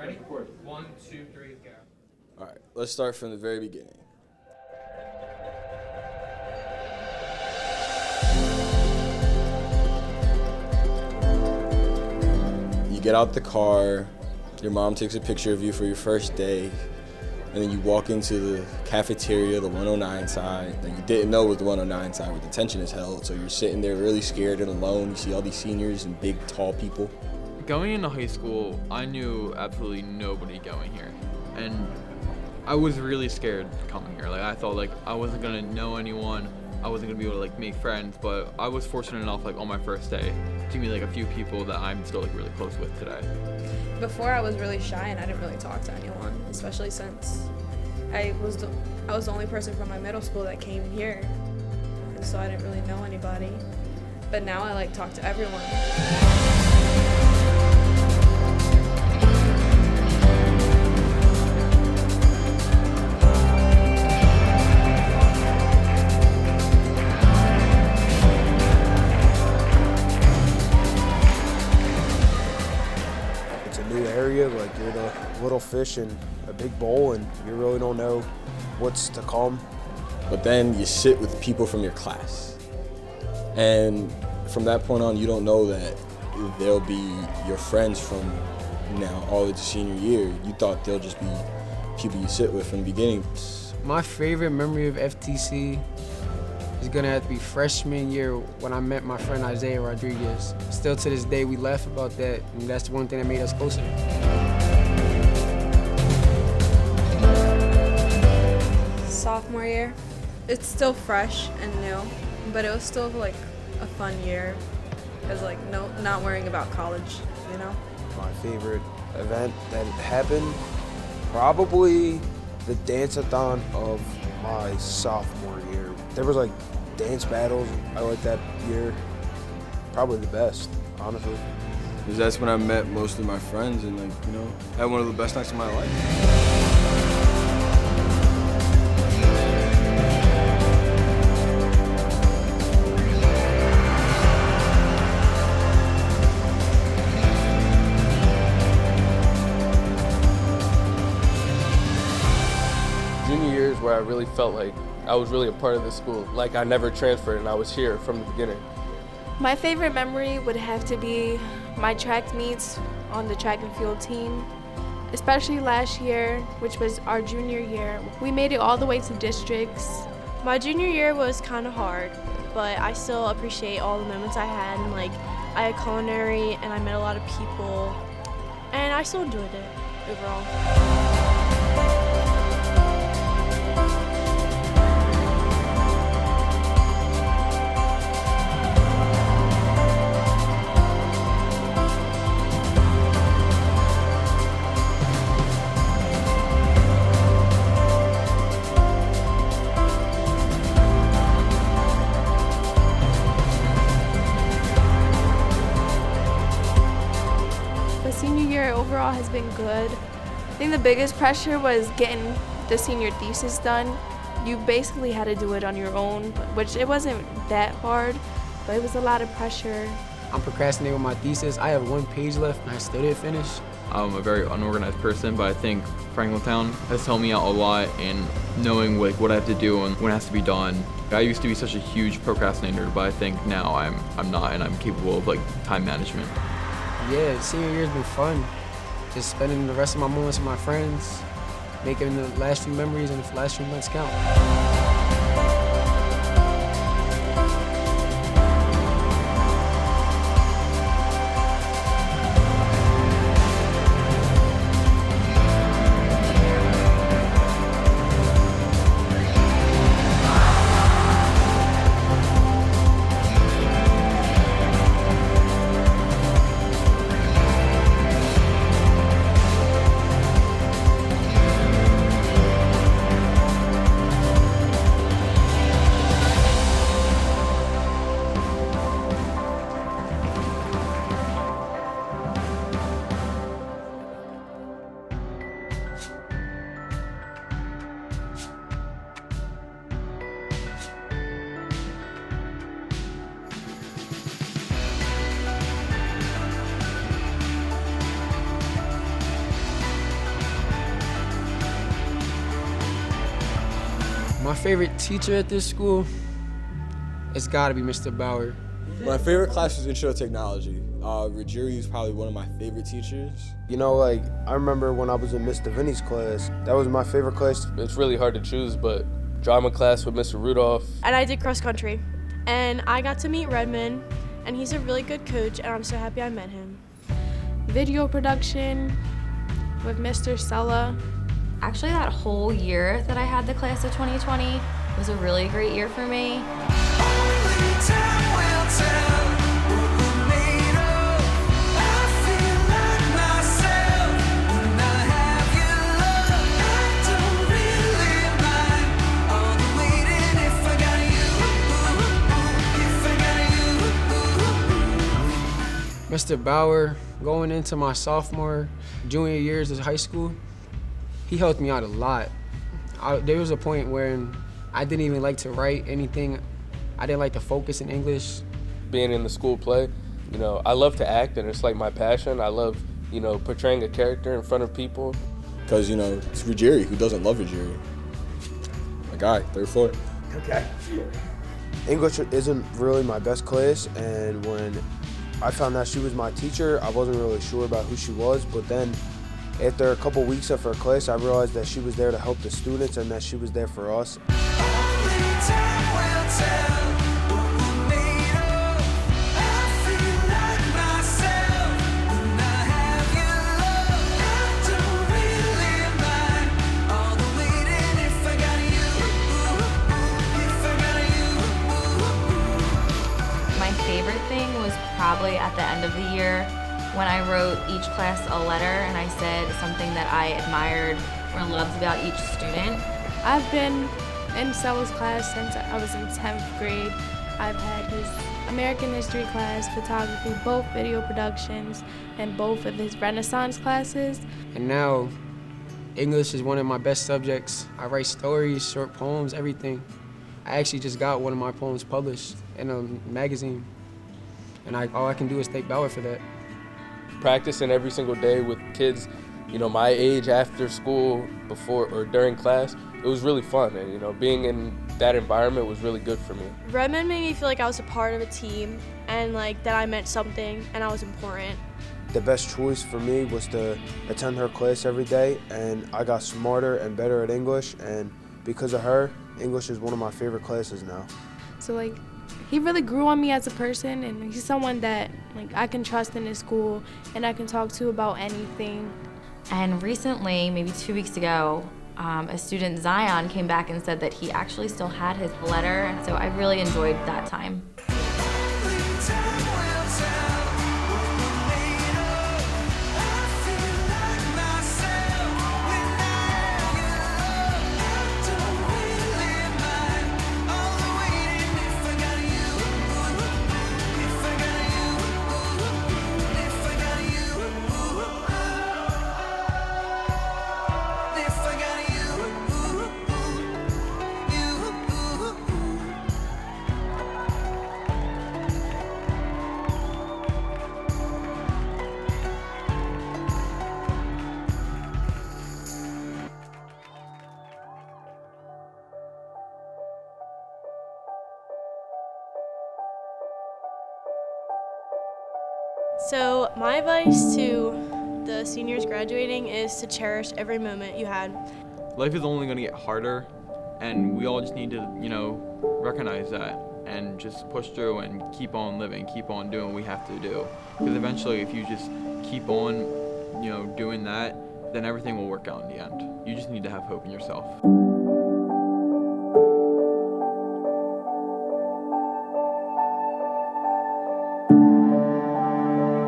Ready? 1, 2, 3, go. All right, let's start from the very beginning. You get out the car, your mom takes a picture of you for your first day, and then you walk into the cafeteria, the 109 side, that you didn't know was the 109 side where detention is held, so you're sitting there really scared and alone. You see all these seniors and big, tall people. Going into high school, I knew absolutely nobody going here, and I was really scared coming here. Like, I thought like I wasn't gonna know anyone, I wasn't gonna be able to like make friends, but I was fortunate enough like on my first day to meet like a few people that I'm still like really close with today. Before I was really shy and I didn't really talk to anyone, especially since I was the only person from my middle school that came here, and so I didn't really know anybody. But now I like talk to everyone. Like you're the little fish in a big bowl and you really don't know what's to come. But then you sit with people from your class. And from that point on, you don't know that they'll be your friends from now all the way to senior year. You thought they'll just be people you sit with from the beginning. My favorite memory of FTC is gonna have to be freshman year when I met my friend Isaiah Rodriguez. Still to this day, we laugh about that, and that's the one thing that made us closer. Sophomore year, it's still fresh and new, but it was still like a fun year. Because like not worrying about college, you know? My favorite event that happened, probably the dance-a-thon of my sophomore year. There was like dance battles. I liked that year. Probably the best, honestly. Because that's when I met most of my friends and had one of the best nights of my life. Junior year is where I really felt like I was really a part of this school. Like I never transferred and I was here from the beginning. My favorite memory would have to be my track meets on the track and field team, especially last year, which was our junior year. We made it all the way to districts. My junior year was kind of hard, but I still appreciate all the moments I had. And like, I had culinary and I met a lot of people, and I still enjoyed it overall. Senior year overall has been good. I think the biggest pressure was getting the senior thesis done. You basically had to do it on your own, which it wasn't that hard, but it was a lot of pressure. I'm procrastinating with my thesis. I have 1 page left and I still didn't finish. I'm a very unorganized person, but I think Franklin Towne has helped me out a lot in knowing like what I have to do and when it has to be done. I used to be such a huge procrastinator, but I think now I'm not, and I'm capable of like time management. Yeah, senior year's been fun. Just spending the rest of my moments with my friends, making the last few memories and the last few months count. My favorite teacher at this school, it's gotta be Mr. Bauer. My favorite class was Intro to Technology. Ruggieri is probably one of my favorite teachers. You know, like, I remember when I was in Mr. Vinny's class, that was my favorite class. It's really hard to choose, but drama class with Mr. Rudolph. And I did cross country. And I got to meet Redmond, and he's a really good coach, and I'm so happy I met him. Video production with Mr. Sella. Actually, that whole year that I had the class of 2020 was a really great year for me. Mr. Bauer, going into my sophomore, junior years of high school, he helped me out a lot. There was a point where I didn't even like to write anything. I didn't like to focus in English. Being in the school play, you know, I love to act, and it's like my passion. I love, you know, portraying a character in front of people. Because, you know, it's Ruggieri. Who doesn't love Ruggieri? My guy, third floor. Okay. English isn't really my best class, and when I found out she was my teacher, I wasn't really sure about who she was, but then after a couple weeks of her class, I realized that she was there to help the students and that she was there for us. My favorite thing was probably at the end of the year when I wrote each class a letter and I said something that I admired or loved about each student. I've been in Sella's class since I was in 10th grade. I've had his American history class, photography, both video productions, and both of his Renaissance classes. And now, English is one of my best subjects. I write stories, short poems, everything. I actually just got one of my poems published in a magazine. And all I can do is thank Bauer for that. Practicing every single day with kids, you know, my age after school, before or during class, it was really fun. And, you know, being in that environment was really good for me. Redmond made me feel like I was a part of a team and like that I meant something and I was important. The best choice for me was to attend her class every day, and I got smarter and better at English, and because of her, English is one of my favorite classes now. So like, he really grew on me as a person, and he's someone that like I can trust in his school and I can talk to about anything. And recently, maybe 2 weeks ago, a student, Zion, came back and said that he actually still had his letter. So I really enjoyed that time. So my advice to the seniors graduating is to cherish every moment you had. Life is only going to get harder, and we all just need to, you know, recognize that and just push through and keep on living, keep on doing what we have to do. Because eventually, if you just keep on, you know, doing that, then everything will work out in the end. You just need to have hope in yourself.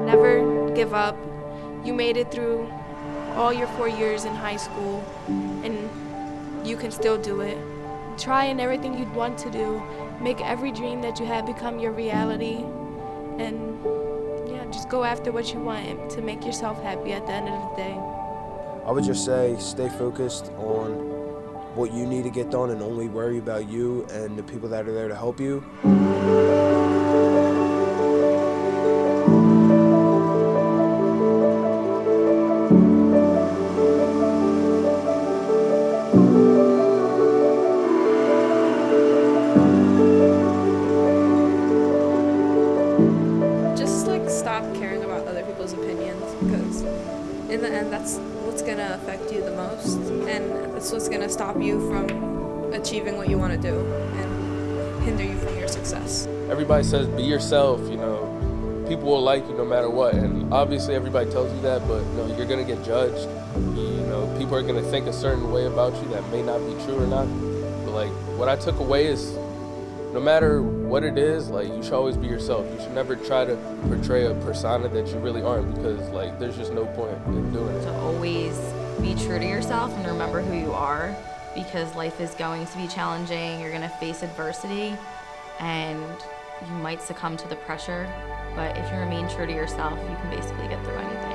Never give up. You made it through all your 4 years in high school, and you can still do it. Try in everything you'd want to do. Make every dream that you have become your reality, and yeah, just go after what you want to make yourself happy at the end of the day. I would just say stay focused on what you need to get done and only worry about you and the people that are there to help you. other people's opinions, because in the end, that's what's going to affect you the most, and that's what's going to stop you from achieving what you want to do and hinder you from your success. Everybody says be yourself, you know, people will like you no matter what, and obviously everybody tells you that, but you know, you're gonna get judged. You know, people are gonna think a certain way about you that may not be true or not. But like, what I took away is, no matter what it is, like, you should always be yourself. You should never try to portray a persona that you really aren't, because like, there's just no point in doing it. To always be true to yourself and remember who you are, because life is going to be challenging. You're gonna face adversity, and you might succumb to the pressure, but if you remain true to yourself, you can basically get through anything.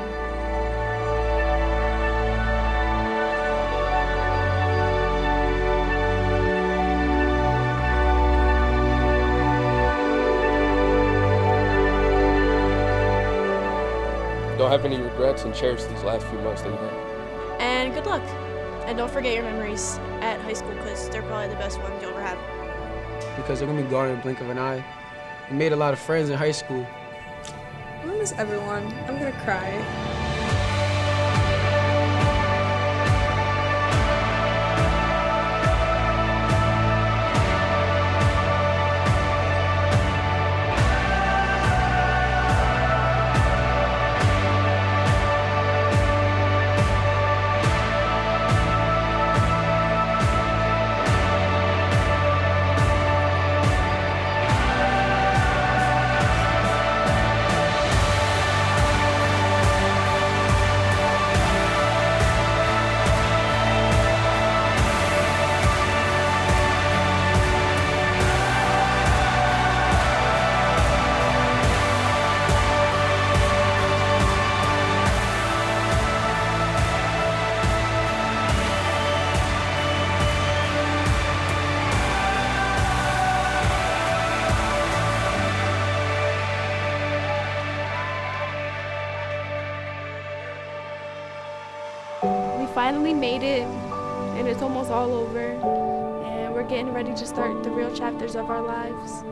Don't have any regrets and cherish these last few months that you have. And good luck. And don't forget your memories at high school, because they're probably the best ones you'll ever have. Because they're gonna be gone in the blink of an eye. We made a lot of friends in high school. I'm gonna miss everyone. I'm gonna cry. We finally made it, and it's almost all over, and we're getting ready to start the real chapters of our lives.